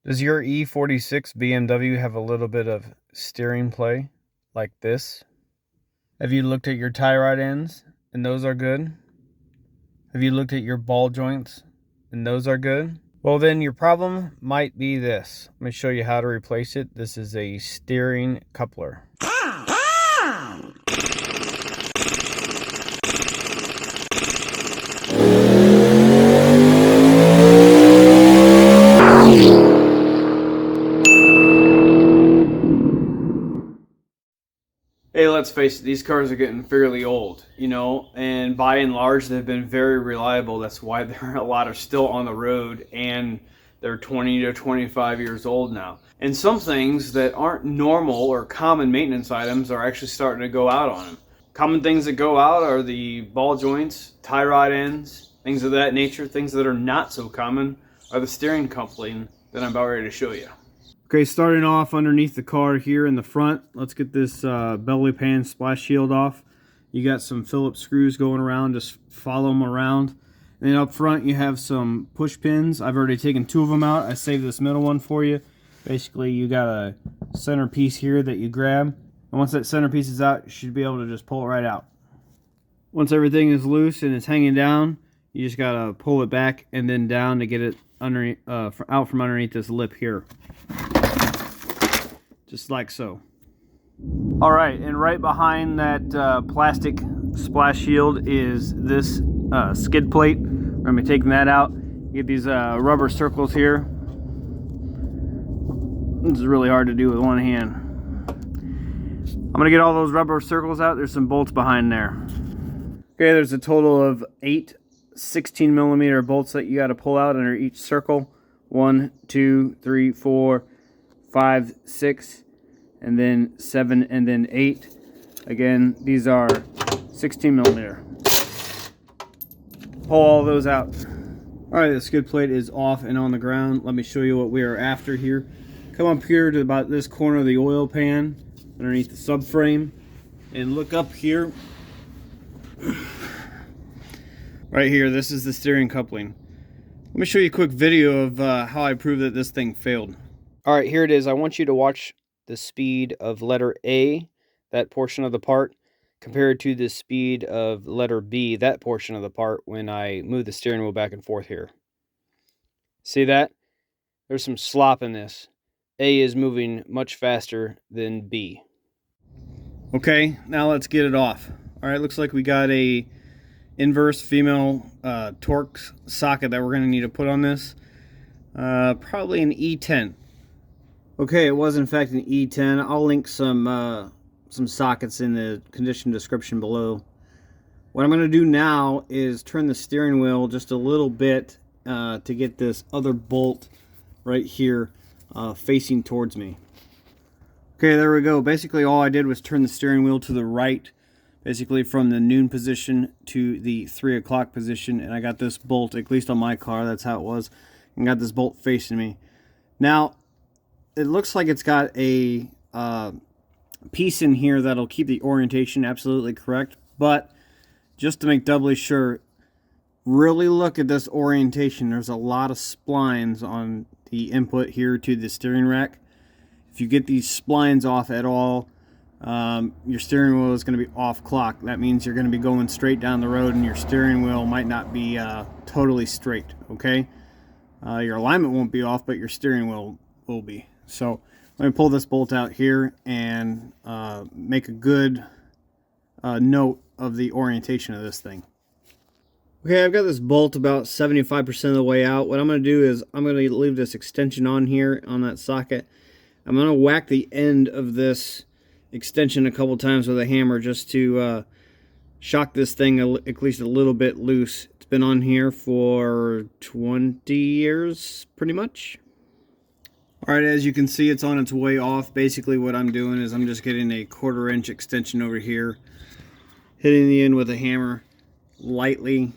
Does your E46 BMW have a little bit of steering play like this? Have you looked at your tie rod ends and those are good? Have you looked at your ball joints and those are good? Well, then your problem might be this. Let me show you how to replace it. This is a steering coupler. Hey, let's face it, these cars are getting fairly old, and by and large, they've been very reliable. That's why a lot are still on the road, and they're 20 to 25 years old now. And some things that aren't normal or common maintenance items are actually starting to go out on them. Common things that go out are the ball joints, tie rod ends, things of that nature. Things that are not so common are the steering coupling that I'm about ready to show you. Okay, starting off underneath the car here in the front, let's get this belly pan splash shield off. You got some Phillips screws going around, just follow them around. And then up front you have some push pins. I've already taken 2 of them out. I saved this middle one for you. Basically you got a center piece here that you grab. And once that center piece is out, you should be able to just pull it right out. Once everything is loose and it's hanging down, you just gotta pull it back and then down to get it underneath, out from underneath this lip here. Just like so. Alright, and right behind that plastic splash shield is this skid plate. We're going to be taking that out. You get these rubber circles here. This is really hard to do with one hand. I'm going to get all those rubber circles out. There's some bolts behind there. Okay, there's a total of 8 16mm bolts that you got to pull out under each circle. 1, 2, 3, 4, 5, 6, and then 7, and then 8. Again, these are 16mm. Pull all those out. Alright, the skid plate is off and on the ground. Let me show you what we are after here. Come up here to about this corner of the oil pan, underneath the subframe, and look up here. Right here, this is the steering coupling. Let me show you a quick video of how I proved that this thing failed. Alright, here it is. I want you to watch the speed of letter A, that portion of the part, compared to the speed of letter B, that portion of the part, when I move the steering wheel back and forth here. See that? There's some slop in this. A is moving much faster than B. Okay, now let's get it off. Alright, looks like we got a inverse female torque socket that we're going to need to put on this. Probably an E10. Okay, it was in fact an E10. I'll link some sockets in the condition description below. What I'm going to do now is turn the steering wheel just a little bit to get this other bolt right here facing towards me. Okay, there we go. Basically all I did was turn the steering wheel to the right, basically from the noon position to the 3 o'clock position, and I got this bolt, at least on my car, that's how it was, and got this bolt facing me. Now, it looks like it's got a piece in here that'll keep the orientation absolutely correct, but just to make doubly sure, really look at this orientation. There's a lot of splines on the input here to the steering rack. If you get these splines off at all, your steering wheel is going to be off clock. That means you're going to be going straight down the road and your steering wheel might not be totally straight, okay? Your alignment won't be off, but your steering wheel will be. So let me pull this bolt out here and make a good note of the orientation of this thing. Okay, I've got this bolt about 75% of the way out. What I'm going to do is I'm going to leave this extension on here on that socket. I'm going to whack the end of this extension a couple times with a hammer just to shock this thing at least a little bit loose. It's been on here for 20 years, pretty much. Alright, as you can see, it's on its way off. Basically what I'm doing is I'm just getting a 1/4 inch extension over here, hitting the end with a hammer lightly.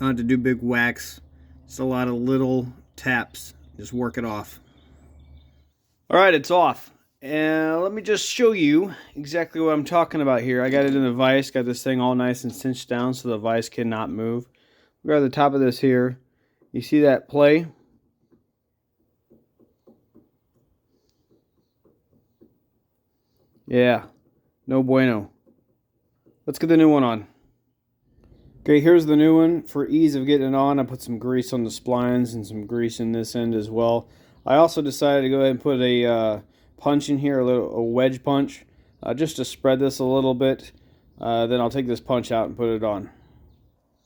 Not have to do big whacks, just a lot of little taps. Just work it off. Alright, it's off. And let me just show you exactly what I'm talking about here. I got it in the vise, got this thing all nice and cinched down so the vise cannot move. Grab the top of this here. You see that play? Yeah, no bueno. Let's get the new one on. Okay, here's the new one. For ease of getting it on, I put some grease on the splines and some grease in this end as well. I also decided to go ahead and put a punch in here, a wedge punch, just to spread this a little bit. Then I'll take this punch out and put it on.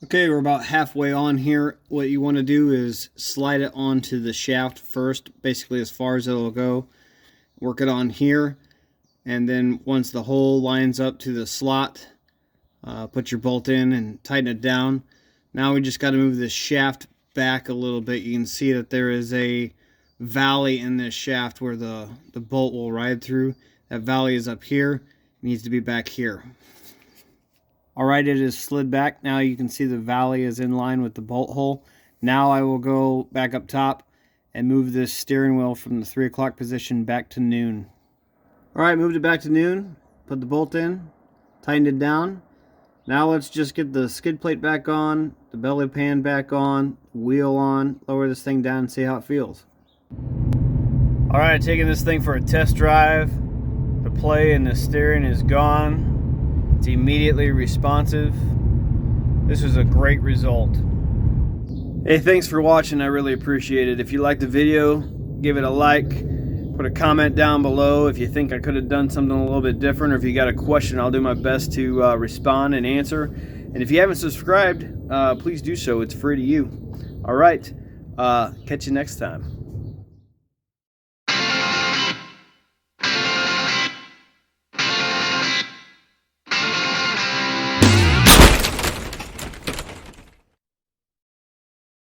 Okay, we're about halfway on here. What you want to do is slide it onto the shaft first, basically as far as it'll go. Work it on here, and then once the hole lines up to the slot, put your bolt in and tighten it down. Now we just got to move this shaft back a little bit. You can see that there is a valley in this shaft where the bolt will ride through. That valley is up here. It needs to be back here. Alright, it is slid back. Now you can see the valley is in line with the bolt hole. Now I will go back up top and move this steering wheel from the 3 o'clock position back to noon. Alright, moved it back to noon. Put the bolt in. Tightened it down. Now let's just get the skid plate back on, the belly pan back on, wheel on, lower this thing down and see how it feels. Alright, taking this thing for a test drive. The play and the steering is gone. It's immediately responsive. This was a great result. Hey, thanks for watching. I really appreciate it. If you liked the video, give it a like. Put a comment down below if you think I could have done something a little bit different, or if you got a question, I'll do my best to respond and answer. And if you haven't subscribed, please do so. It's free to you. All right. Catch you next time.